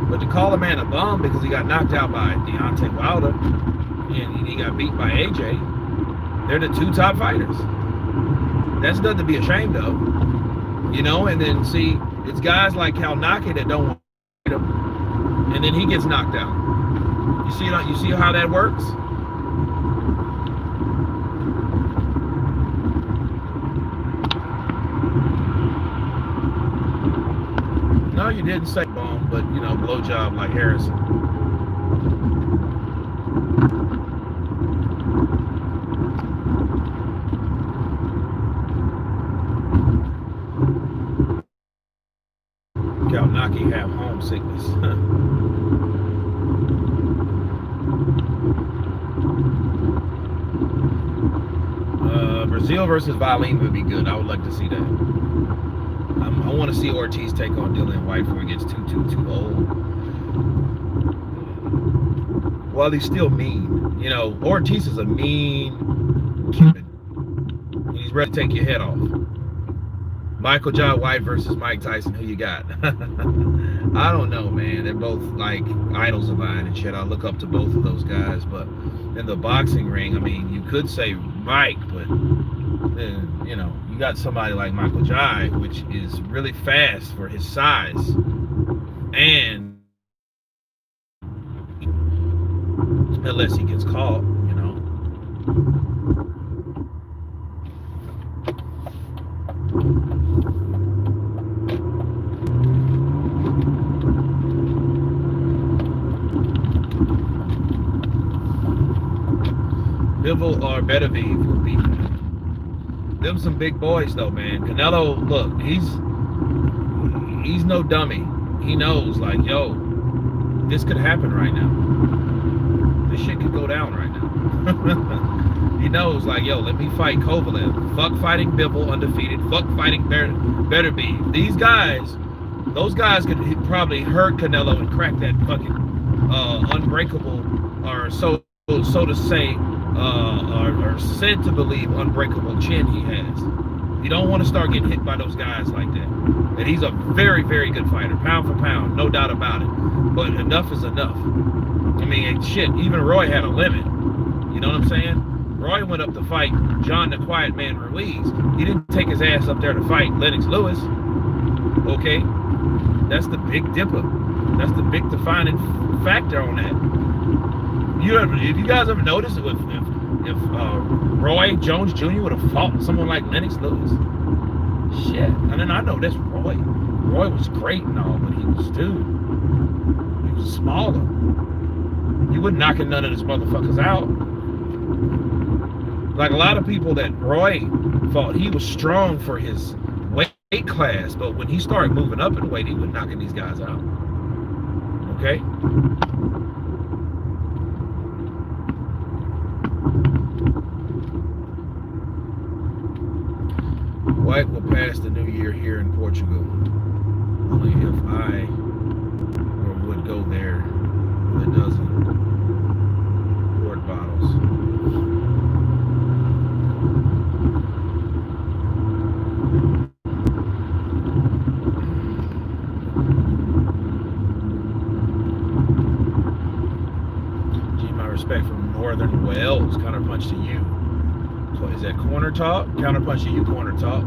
But to call a man a bum because he got knocked out by Deontay Wilder and he got beat by AJ, they're the two top fighters. That's nothing to be ashamed of. You know, and then see, it's guys like Kalnaki that don't want to fight him, and then he gets knocked out. You see how that works? No, you didn't say bomb, but you know, blowjob like Harrison. Kalnaki have homesickness. Brazil versus Valine would be good. I would like to see that. I want to see Ortiz take on Dillian White before he gets too old. Well, he's still mean. You know, Ortiz is a mean Cuban. He's ready to take your head off. Michael John White versus Mike Tyson. Who you got? I don't know, man. They're both like idols of mine and shit. I look up to both of those guys. But in the boxing ring, I mean, you could say Mike, but then, you know, you got somebody like Michael Jai, which is really fast for his size, and unless he gets caught, you know. Bivol or Beterbiev will beat him. Them some big boys though, man. Canelo, look, he's no dummy. He knows, like, yo, this could happen right now. This shit could go down right now. He knows, like, yo, let me fight Kovalev. Fuck fighting Bivol undefeated. Fuck fighting Beterbiev. These guys, those guys could probably hurt Canelo and crack that fucking unbreakable or so so to say, or said to believe, unbreakable chin he has. You don't want to start getting hit by those guys like that. And he's a very, very good fighter, pound for pound, no doubt about it. But enough is enough. I mean, shit, even Roy had a limit. You know what I'm saying? Roy went up to fight John the Quiet Man Ruiz. He didn't take his ass up there to fight Lennox Lewis. Okay? That's the big dipper. That's the big defining factor on that. If you guys ever noticed, if Roy Jones Jr. would have fought someone like Lennox Lewis, shit. And then I know that's Roy. Roy was great and all, but he was smaller. He wasn't knocking none of his motherfuckers out. Like a lot of people that Roy fought, he was strong for his weight class, but when he started moving up in weight, he was knocking these guys out. Okay? White will pass the new year here in Portugal. Only if I would go there with a dozen quart bottles. Gee, my respect from Northern Wales. Counterpunch to you. So is that corner talk? Counterpunch to you, corner talk.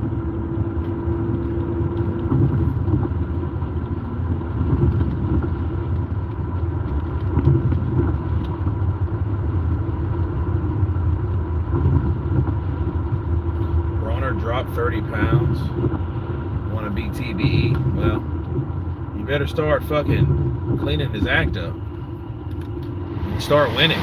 Dropped 30 pounds. Want to beat TBE? Well, you better start fucking cleaning his act up. And start winning.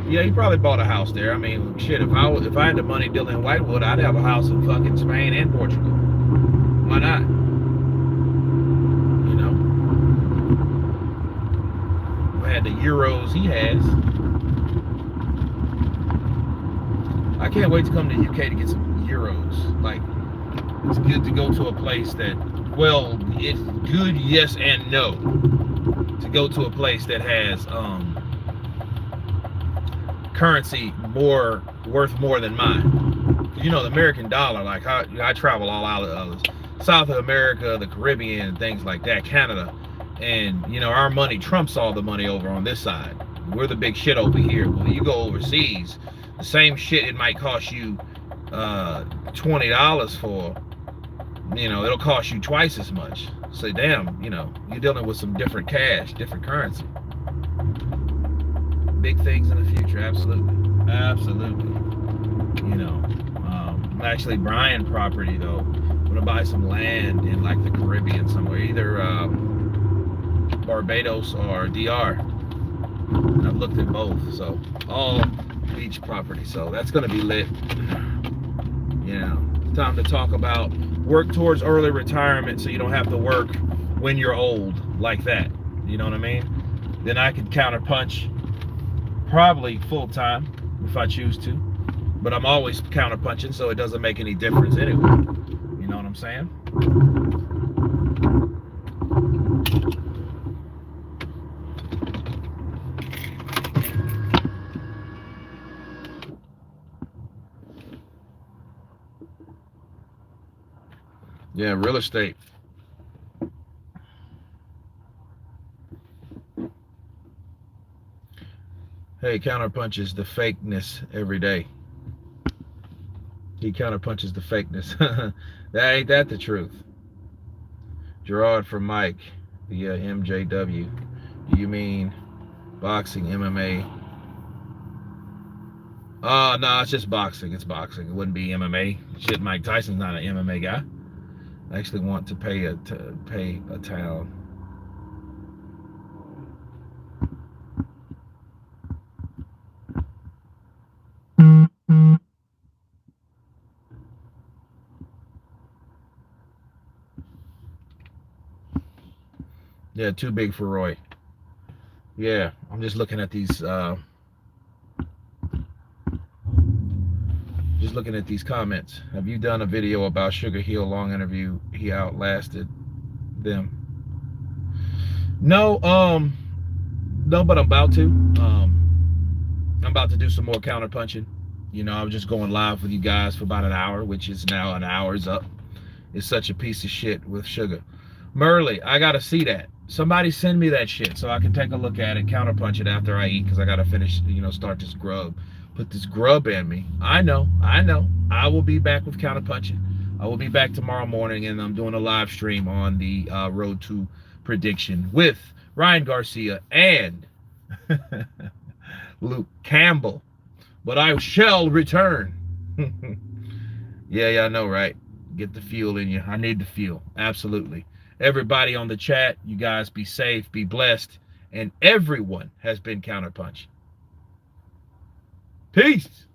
Yeah, he probably bought a house there. I mean, shit, if I had the money Dillian Whitewood, I'd have a house in fucking Spain and Portugal. Why not? The euros he has. I can't wait to come to the UK to get some euros. Like, it's good to go to a place that, well, it's good, yes and no. To go to a place that has currency worth more than mine. You know, the American dollar, like I travel all out of South America, the Caribbean, and things like that, Canada. And, you know, our money trumps all the money over on this side. We're the big shit over here. When you go overseas, the same shit it might cost you $20 for, you know, it'll cost you twice as much. So, damn, you know, you're dealing with some different cash, different currency. Big things in the future, absolutely. Absolutely. You know, actually, Brian property, though. I'm going to buy some land in, like, the Caribbean somewhere. Either Barbados or DR. I've looked at both, so all beach property. So that's going to be lit. You know, time to talk about work towards early retirement, so you don't have to work when you're old like that. You know what I mean? Then I could counterpunch, probably full time if I choose to. But I'm always counterpunching, so it doesn't make any difference anyway. You know what I'm saying? Yeah, real estate. Hey, counterpunches the fakeness every day. He counterpunches the fakeness. Ain't that the truth? Gerard from Mike, the MJW. Do you mean boxing, MMA? No, it's just boxing. It's boxing. It wouldn't be MMA. Shit, Mike Tyson's not an MMA guy. I actually want to pay a town. Yeah, too big for Roy. Yeah, I'm just looking at these Just looking at these comments. Have you done a video about Sugar Hill long interview? He outlasted them. No, no, but I'm about to. I'm about to do some more counterpunching. You know, I was just going live with you guys for about an hour, which is now an hour's up. It's such a piece of shit with Sugar. Merle, I gotta see that. Somebody send me that shit so I can take a look at it, counterpunch it after I eat, because I gotta finish, you know, start this grub. Put this grub in me. I know. I will be back with counterpunching. I will be back tomorrow morning, and I'm doing a live stream on the Road to Prediction with Ryan Garcia and Luke Campbell. But I shall return. Yeah, I know, right? Get the fuel in you. I need the fuel. Absolutely. Everybody on the chat, you guys be safe, be blessed, and everyone has been counterpunched. Peace.